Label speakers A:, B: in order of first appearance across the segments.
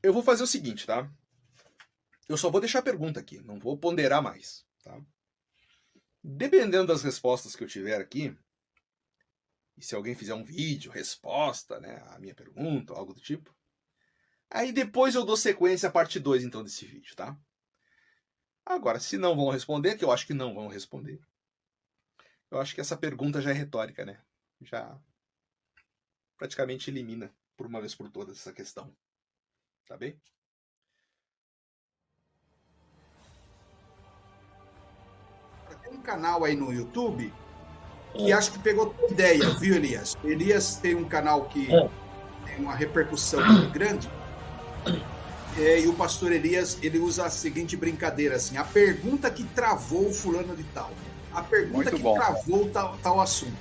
A: Eu vou fazer o seguinte, tá? Eu só vou deixar a pergunta aqui, não vou ponderar mais, tá? Dependendo das respostas que eu tiver aqui, e se alguém fizer um vídeo, resposta, né, à minha pergunta, algo do tipo, aí depois eu dou sequência à parte 2, então, desse vídeo, tá? Agora, se não vão responder, que eu acho que não vão responder, eu acho que essa pergunta já é retórica, né? Já praticamente elimina, por uma vez por todas, essa questão, tá bem?
B: Tem um canal aí no YouTube que acho que pegou tua ideia, viu, Elias? Elias tem um canal que tem uma repercussão muito grande. E o pastor Elias, ele usa a seguinte brincadeira, assim, a pergunta que travou o fulano de tal. A pergunta
A: Muito
B: que
A: bom.
B: travou tal assunto.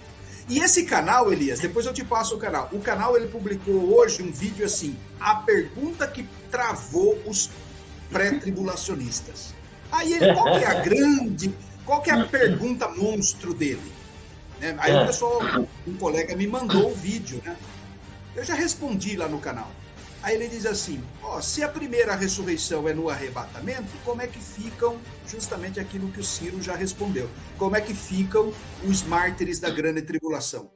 B: E esse canal, Elias, depois eu te passo o canal. O canal, ele publicou hoje um vídeo assim, a pergunta que travou os pré-tribulacionistas. Aí, qual que é a pergunta monstro dele? Né? Aí o pessoal, um colega me mandou o vídeo, né? Eu já respondi lá no canal. Aí ele diz assim: ó, se a primeira ressurreição é no arrebatamento, como é que ficam justamente aquilo que o Ciro já respondeu? Como é que ficam os mártires da grande tribulação?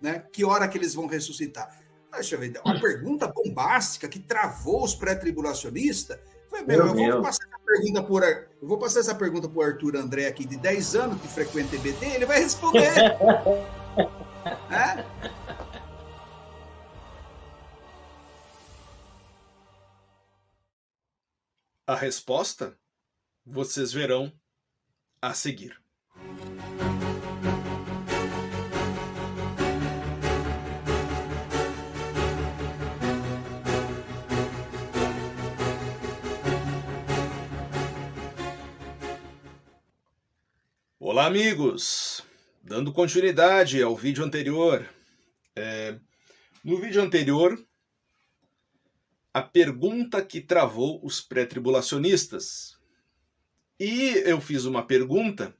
B: Né? Que hora que eles vão ressuscitar? Deixa eu ver, uma pergunta bombástica que travou os pré-tribulacionistas. Foi, meu,
C: Meu Deus.
B: eu vou passar essa pergunta para o Arthur André aqui, de 10 anos, que frequenta EBD, ele vai responder. Né?
A: A resposta vocês verão a seguir. Olá, amigos! Dando continuidade ao vídeo anterior. No vídeo anterior, a pergunta que travou os pré-tribulacionistas. E eu fiz uma pergunta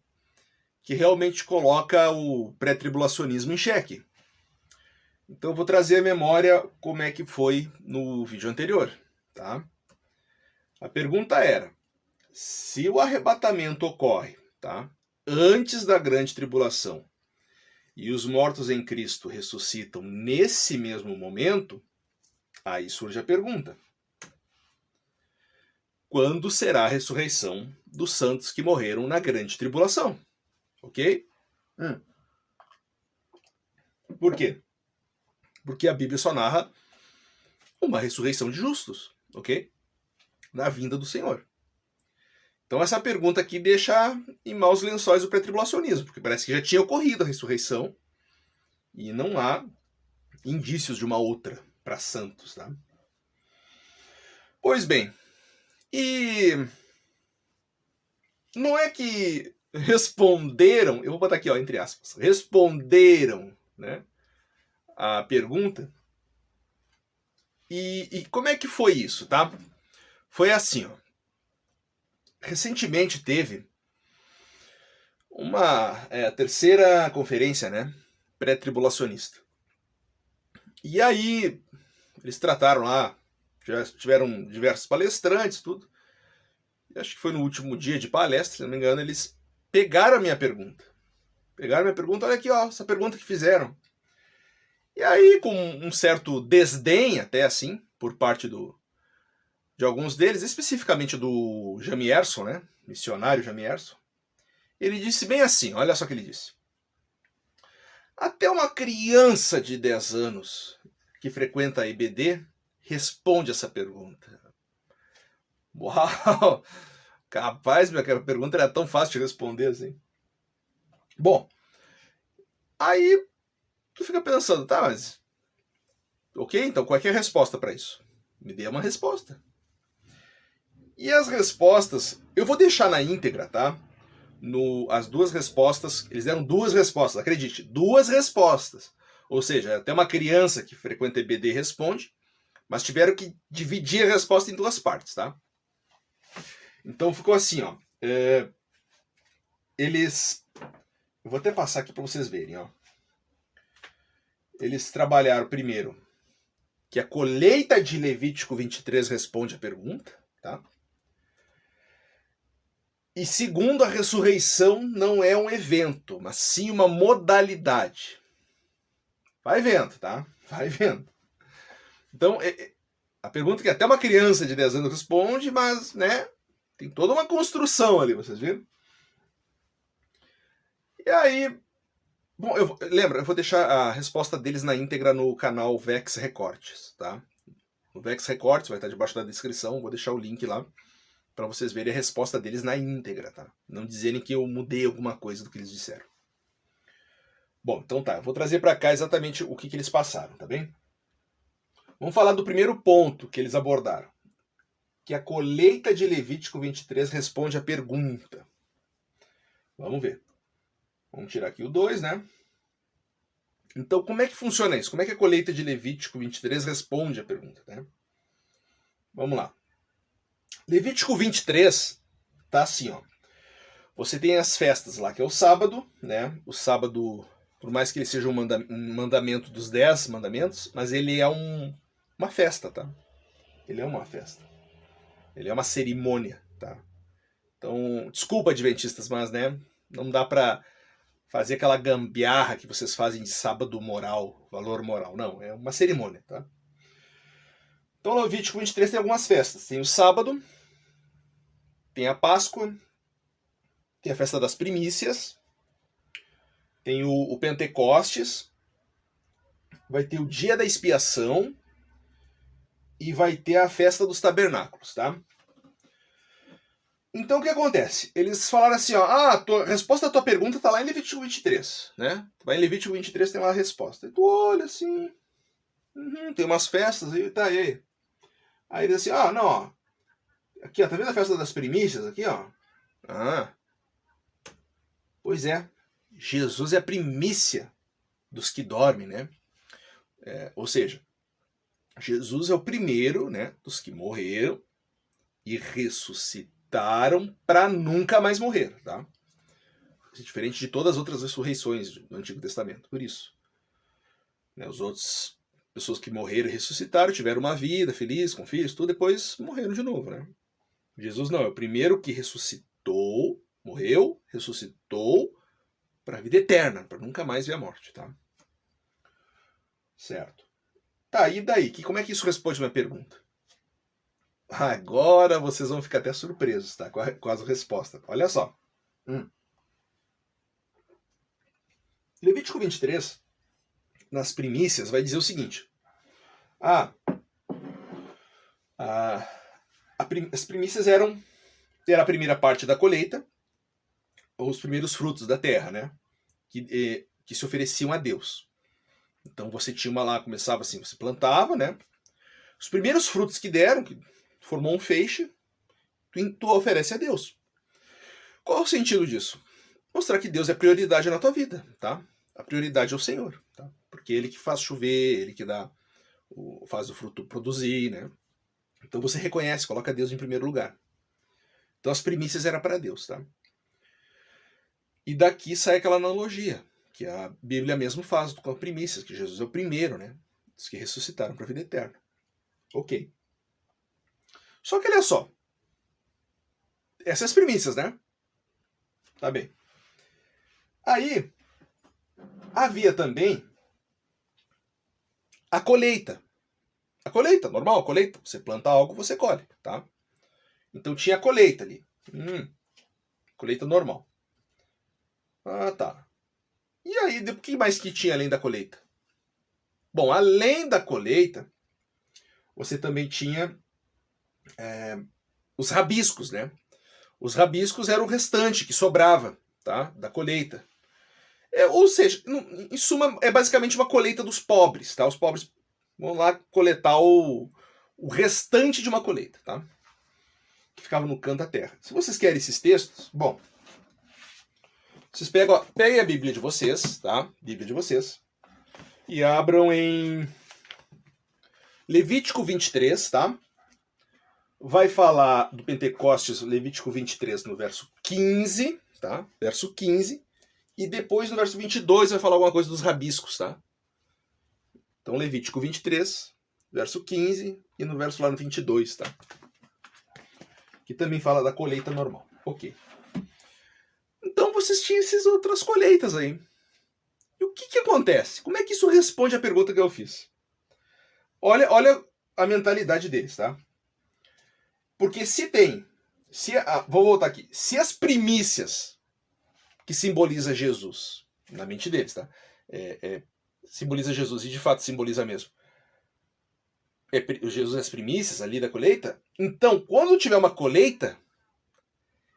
A: que realmente coloca o pré-tribulacionismo em xeque. Então eu vou trazer à memória como é que foi no vídeo anterior, tá? A pergunta era: se o arrebatamento ocorre, tá, antes da grande tribulação e os mortos em Cristo ressuscitam nesse mesmo momento, aí surge a pergunta: quando será a ressurreição dos santos que morreram na grande tribulação? Ok? Por quê? Porque a Bíblia só narra uma ressurreição de justos, ok? Na vinda do Senhor. Então essa pergunta aqui deixa em maus lençóis o pré-tribulacionismo, porque parece que já tinha ocorrido a ressurreição e não há indícios de uma outra para santos, tá? Pois bem, e não é que responderam, eu vou botar aqui, ó, entre aspas, responderam, né, a pergunta. E como é que foi isso, tá? Foi assim, ó. Recentemente teve uma terceira conferência, né, pré-tribulacionista. E aí eles trataram lá, já tiveram diversos palestrantes, tudo. E acho que foi no último dia de palestra, se não me engano, eles pegaram a minha pergunta. Pegaram a minha pergunta, olha aqui, ó, essa pergunta que fizeram. E aí, com um certo desdém, até assim, por parte de alguns deles, especificamente do Jamierson, né? Missionário Jamierson, ele disse bem assim, olha só o que ele disse. Até uma criança de 10 anos que frequenta a IBD responde essa pergunta. Uau! Capaz, minha pergunta era tão fácil de responder assim. Bom, aí tu fica pensando, tá, mas ok, então qual é a resposta para isso? Me dê uma resposta. E as respostas, eu vou deixar na íntegra, tá? As duas respostas, eles deram duas respostas, acredite, duas respostas. Ou seja, até uma criança que frequenta EBD responde, mas tiveram que dividir a resposta em duas partes, tá? Então ficou assim, ó. Eles, eu vou até passar aqui para vocês verem, ó. Eles trabalharam primeiro que a colheita de Levítico 23 responde a pergunta, tá? E segundo, a ressurreição não é um evento, mas sim uma modalidade. Vai vendo, tá? Vai vendo. Então, a pergunta que até uma criança de 10 anos responde, mas, né, tem toda uma construção ali, vocês viram? E aí, bom, eu vou deixar a resposta deles na íntegra no canal Vex Recortes, tá? O Vex Recortes vai estar debaixo da descrição, vou deixar o link lá para vocês verem a resposta deles na íntegra, tá? Não dizerem que eu mudei alguma coisa do que eles disseram. Bom, então tá, eu vou trazer para cá exatamente o que eles passaram, tá bem? Vamos falar do primeiro ponto que eles abordaram, que a colheita de Levítico 23 responde à pergunta. Vamos ver. Vamos tirar aqui o 2, né? Então, como é que funciona isso? Como é que a colheita de Levítico 23 responde à pergunta, né? Vamos lá. Levítico 23 tá assim, ó. Você tem as festas lá, que é o sábado, né? O sábado, por mais que ele seja um mandamento dos 10 mandamentos, mas ele é uma festa, tá? Ele é uma festa. Ele é uma cerimônia, tá? Então, desculpa, adventistas, mas, né, não dá pra fazer aquela gambiarra que vocês fazem de sábado moral, valor moral. Não, é uma cerimônia, tá? Então, no Levítico 23 tem algumas festas. Tem o sábado, tem a Páscoa, tem a festa das primícias, tem o Pentecostes, vai ter o dia da expiação e vai ter a festa dos tabernáculos, tá? Então o que acontece? Eles falaram assim, ó, a resposta à tua pergunta tá lá em Levítico 23, né? Vai em Levítico 23, tem lá a resposta. E tu olha assim, tem umas festas e tá aí. Aí ele diz assim, não, ó, aqui, ó, tá vendo a festa das primícias aqui, ó? Pois é, Jesus é a primícia dos que dormem, né? Ou seja, Jesus é o primeiro, né, dos que morreram e ressuscitaram para nunca mais morrer, tá? Diferente de todas as outras ressurreições do Antigo Testamento, por isso. Né, os outros pessoas que morreram e ressuscitaram tiveram uma vida feliz, com filhos, tudo, depois morreram de novo, né? Jesus não, é o primeiro que ressuscitou, morreu, ressuscitou para a vida eterna, para nunca mais ver a morte, tá? Certo. Tá, e daí? Como é que isso responde a minha pergunta? Agora vocês vão ficar até surpresos, tá? Com as respostas. Olha só. Levítico 23, nas primícias, vai dizer o seguinte. As primícias era a primeira parte da colheita, ou os primeiros frutos da terra, né? Que se ofereciam a Deus. Então você tinha uma lá, começava assim, você plantava, né? Os primeiros frutos que deram, que formou um feixe, tu oferece a Deus. Qual é o sentido disso? Mostrar que Deus é prioridade na tua vida, tá? A prioridade é o Senhor, tá? Porque Ele que faz chover, Ele que faz o fruto produzir, né? Então você reconhece, coloca Deus em primeiro lugar. Então as primícias eram para Deus, tá? E daqui sai aquela analogia que a Bíblia mesmo faz com as primícias, que Jesus é o primeiro, né? Os que ressuscitaram para a vida eterna. Ok. Só que olha só. Essas primícias, né? Tá bem. Aí, havia também a colheita. A colheita, normal, a colheita. Você planta algo, você colhe, tá? Então tinha a colheita ali. Colheita normal. Tá. E aí, o que mais que tinha além da colheita? Bom, além da colheita, você também tinha os rabiscos, né? Os rabiscos eram o restante que sobrava, tá? Da colheita. Ou seja, em suma, é basicamente uma colheita dos pobres, tá? Os pobres vão lá coletar o restante de uma colheita, tá? Que ficava no canto da terra. Se vocês querem esses textos, bom, vocês peguem a Bíblia de vocês, tá? Bíblia de vocês. E abram em Levítico 23, tá? Vai falar do Pentecostes, Levítico 23, no verso 15, tá? Verso 15. E depois, no verso 22, vai falar alguma coisa dos rabiscos, tá? Então, Levítico 23, verso 15, e no verso lá no 22, tá? Que também fala da colheita normal. Ok. Então vocês tinham essas outras colheitas aí. E o que acontece? Como é que isso responde à pergunta que eu fiz? Olha a mentalidade deles, tá? Porque vou voltar aqui, se as primícias que simboliza Jesus, na mente deles, tá? Simboliza Jesus, e de fato simboliza mesmo. Jesus é as primícias ali da colheita. Então, quando tiver uma colheita,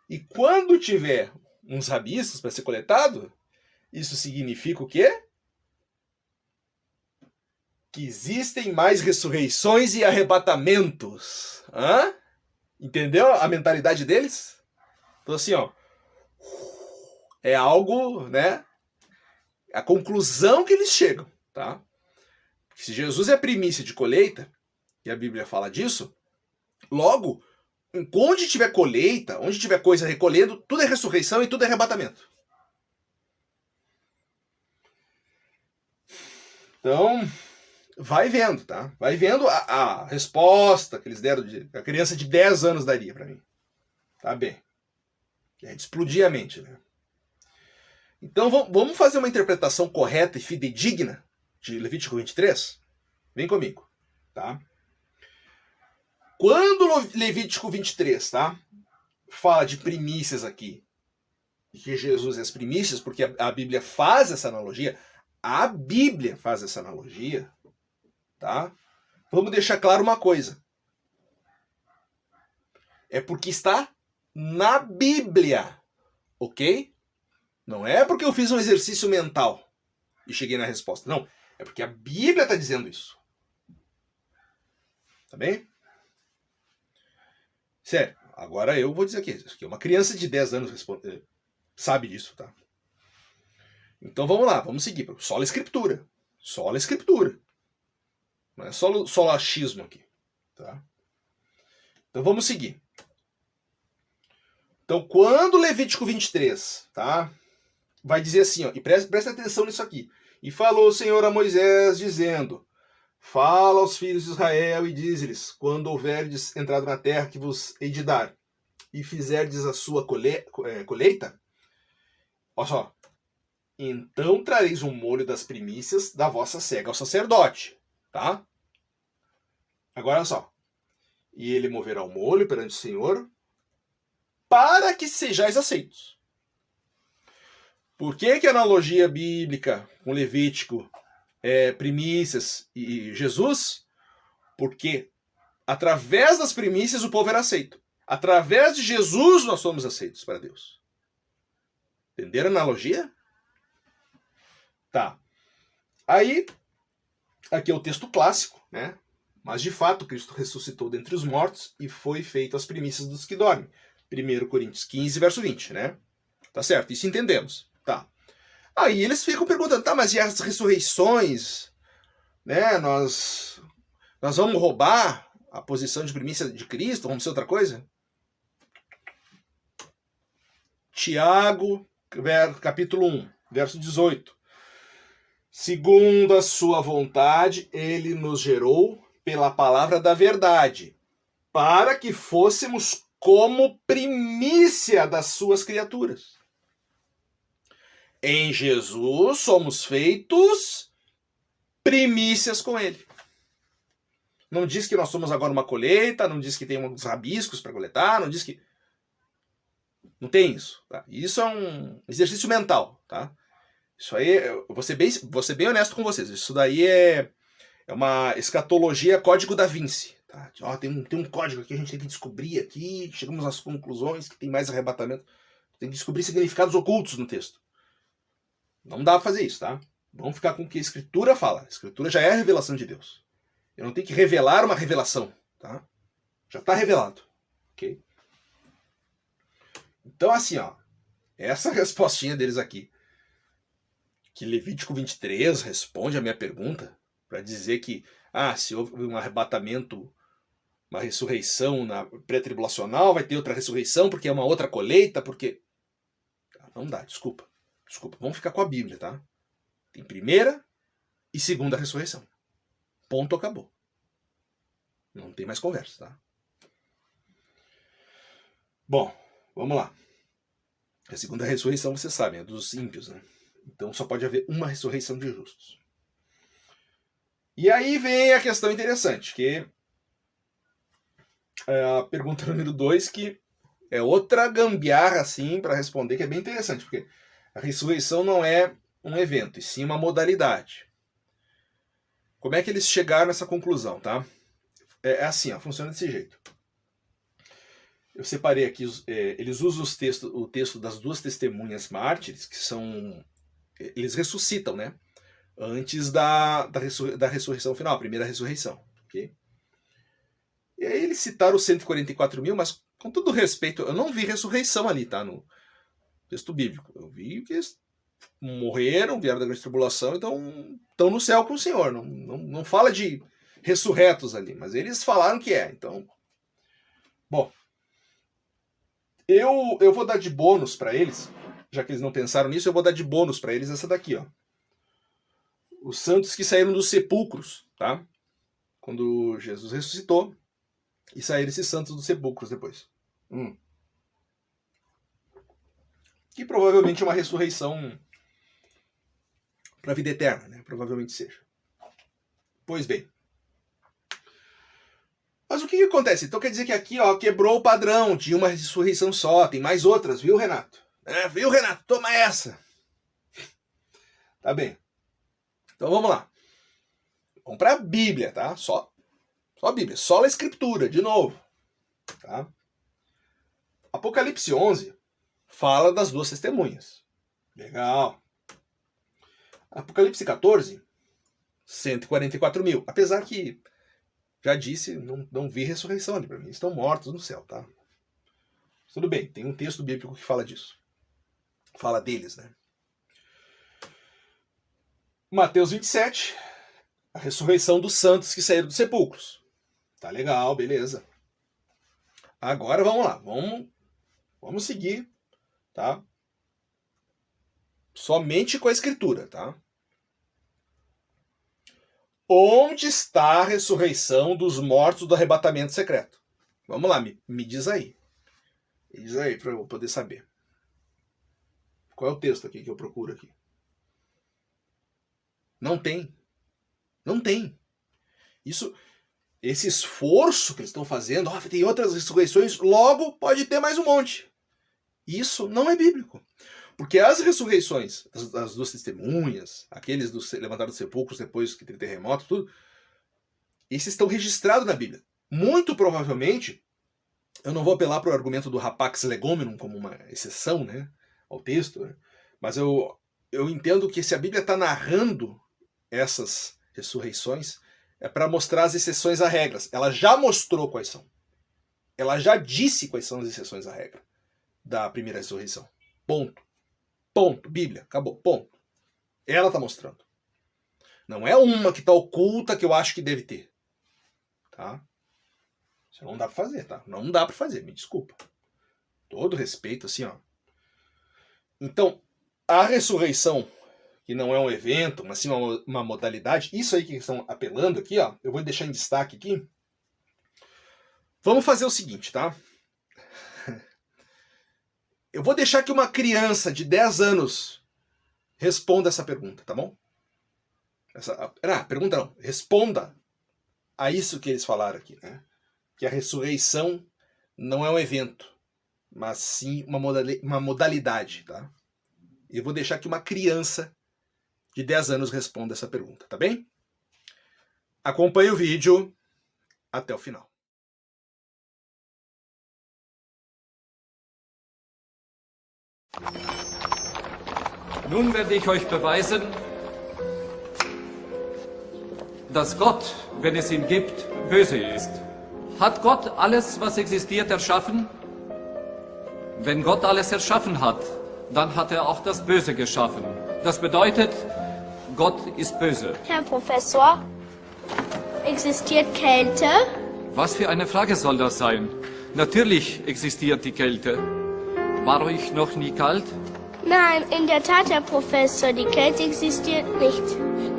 A: e quando tiver uns rabiscos para ser coletado, isso significa o quê? Que existem mais ressurreições e arrebatamentos. Hã? Entendeu a mentalidade deles? Então assim, ó, é algo, né? A conclusão que eles chegam, tá? Se Jesus é primícia de colheita, e a Bíblia fala disso, logo, onde tiver colheita, onde tiver coisa recolhendo, tudo é ressurreição e tudo é arrebatamento. Então, vai vendo, tá? Vai vendo a resposta que eles deram, a criança de 10 anos daria para mim. Tá bem. É de explodir a mente, né? Então, vamos fazer uma interpretação correta e fidedigna de Levítico 23? Vem comigo, tá? Quando Levítico 23, tá? Fala de primícias aqui, e que Jesus é as primícias, porque a Bíblia faz essa analogia, tá? Vamos deixar claro uma coisa. É porque está na Bíblia, ok? Não é porque eu fiz um exercício mental e cheguei na resposta. Não, é porque a Bíblia está dizendo isso. Tá bem? Sério, agora eu vou dizer aqui, uma criança de 10 anos sabe disso, tá? Então vamos lá, vamos seguir. Sola Escritura. Sola Escritura. Não é só achismo aqui, tá? Então vamos seguir. Então quando Levítico 23, tá? Vai dizer assim, ó, e presta atenção nisso aqui. E falou o Senhor a Moisés, dizendo: fala aos filhos de Israel e diz-lhes, quando houverdes entrado na terra que vos hei de dar, e fizerdes a sua colheita, olha só, então trareis um molho das primícias da vossa cega ao sacerdote, tá? Agora olha só, e ele moverá o molho perante o Senhor, para que sejais aceitos. Por que a analogia bíblica com Levítico primícias e Jesus? Porque através das primícias o povo era aceito. Através de Jesus nós somos aceitos para Deus. Entenderam a analogia? Tá. Aí, aqui é o texto clássico, né? Mas de fato Cristo ressuscitou dentre os mortos e foi feito as primícias dos que dormem. 1 Coríntios 15, verso 20, né? Tá certo, isso entendemos. Tá. Aí eles ficam perguntando, tá, mas e as ressurreições? Né? Nós vamos roubar a posição de primícia de Cristo? Vamos ser outra coisa? Tiago, capítulo 1, verso 18. Segundo a sua vontade, ele nos gerou pela palavra da verdade, para que fôssemos como primícia das suas criaturas. Em Jesus somos feitos primícias com ele. Não diz que nós somos agora uma colheita, não diz que tem uns rabiscos para coletar, não diz que... Não tem isso. Tá? Isso é um exercício mental. Tá? Isso aí, eu vou ser bem honesto com vocês, isso daí é uma escatologia código da Vinci. Tá? Ó, tem um código aqui, a gente tem que descobrir aqui, chegamos às conclusões que tem mais arrebatamento. Tem que descobrir significados ocultos no texto. Não dá pra fazer isso, tá? Vamos ficar com o que a Escritura fala. A Escritura já é a revelação de Deus. Eu não tenho que revelar uma revelação, tá? Já está revelado, ok? Então, assim, ó, essa respostinha deles aqui, que Levítico 23 responde a minha pergunta, para dizer que, se houve um arrebatamento, uma ressurreição na pré-tribulacional, vai ter outra ressurreição, porque é uma outra colheita, porque... Não dá, desculpa, vamos ficar com a Bíblia, tá? Tem primeira e segunda ressurreição. Ponto, acabou. Não tem mais conversa, tá? Bom, vamos lá. A segunda ressurreição, vocês sabem, é dos ímpios, né? Então só pode haver uma ressurreição de justos. E aí vem a questão interessante, que é a pergunta número 2, que é outra gambiarra, assim, para responder, que é bem interessante, porque a ressurreição não é um evento, e sim uma modalidade. Como é que eles chegaram nessa conclusão, tá? É assim, ó, funciona desse jeito. Eu separei aqui, eles usam o texto das duas testemunhas mártires, que são... Eles ressuscitam, né? Antes da ressurreição final, a primeira ressurreição. Okay? E aí eles citaram os 144 mil, mas com todo respeito, eu não vi ressurreição ali, tá? No texto bíblico. Eu vi que eles morreram, vieram da grande tribulação, então estão no céu com o Senhor. Não fala de ressurretos ali, mas eles falaram que é. Então, bom, eu vou dar de bônus para eles, já que eles não pensaram nisso, eu vou dar de bônus para eles essa daqui, ó. Os santos que saíram dos sepulcros, tá? Quando Jesus ressuscitou, e saíram esses santos dos sepulcros depois. Que provavelmente é uma ressurreição para a vida eterna, né? Provavelmente seja. Pois bem. Mas o que acontece? Então quer dizer que aqui, ó, quebrou o padrão de uma ressurreição só. Tem mais outras, viu, Renato? Viu, Renato? Toma essa. Tá bem. Então vamos lá. Vamos para a Bíblia, tá? Só a Bíblia. Só a Escritura, de novo. Tá? Apocalipse 11 fala das duas testemunhas. Legal. Apocalipse 14, 144 mil. Apesar que, já disse, não vi ressurreição ali para mim. Estão mortos no céu, tá? Tudo bem, tem um texto bíblico que fala disso. Fala deles, né? Mateus 27, a ressurreição dos santos que saíram dos sepulcros. Tá legal, beleza. Agora vamos lá, vamos seguir, tá? Somente com a Escritura, tá? Onde está a ressurreição dos mortos do arrebatamento secreto? Vamos lá, me diz aí. Me diz aí para eu poder saber. Qual é o texto aqui que eu procuro aqui? Não tem. Não tem. Esse esforço que eles estão fazendo, tem outras ressurreições, logo pode ter mais um monte. Isso não é bíblico. Porque as ressurreições das duas testemunhas, aqueles levantados dos sepulcros depois que teve terremoto, tudo, esses estão registrados na Bíblia. Muito provavelmente, eu não vou apelar para o argumento do Rapax Legomenum como uma exceção, né, ao texto, né, mas eu entendo que se a Bíblia está narrando essas ressurreições, é para mostrar as exceções à regra. Ela já mostrou quais são. Ela já disse quais são as exceções à regra da primeira ressurreição. Ponto. Ponto. Bíblia. Acabou. Ponto. Ela está mostrando. Não é uma que está oculta que eu acho que deve ter. Tá? Isso não dá para fazer, tá? Não dá para fazer, me desculpa. Todo respeito, assim, ó. Então, a ressurreição, que não é um evento, mas sim uma modalidade, isso aí que estão apelando aqui, ó, eu vou deixar em destaque aqui. Vamos fazer o seguinte, tá? Eu vou deixar que uma criança de 10 anos responda essa pergunta, tá bom? Pergunta não. Responda a isso que eles falaram aqui, né? Que a ressurreição não é um evento, mas sim uma modalidade, tá? Eu vou deixar que uma criança de 10 anos responda essa pergunta, tá bem? Acompanhe o vídeo até o final.
C: Nun werde ich euch beweisen, dass Gott, wenn es ihn gibt, böse ist. Hat Gott alles, was existiert, erschaffen? Wenn Gott alles erschaffen hat, dann hat er auch das Böse geschaffen. Das bedeutet, Gott ist böse.
D: Herr Professor, existiert Kälte?
C: Was für eine Frage soll das sein? Natürlich existiert die Kälte. War euch noch nie kalt?
D: Nein, in der Tat, Herr Professor, die Kälte existiert nicht.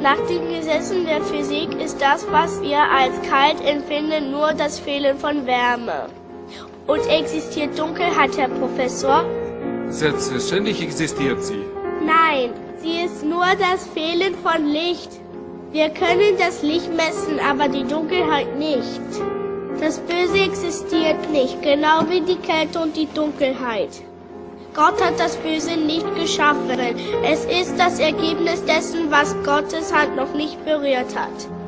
D: Nach den Gesetzen der Physik ist das, was wir als kalt empfinden, nur das Fehlen von Wärme. Und existiert Dunkelheit, Herr Professor?
C: Selbstverständlich existiert sie.
D: Nein, sie ist nur das Fehlen von Licht. Wir können das Licht messen, aber die Dunkelheit nicht. Das Böse existiert nicht, genau wie die Kälte und die Dunkelheit. Gott hat das Böse nicht geschaffen. Es ist das Ergebnis dessen, was Gottes Hand noch nicht berührt hat.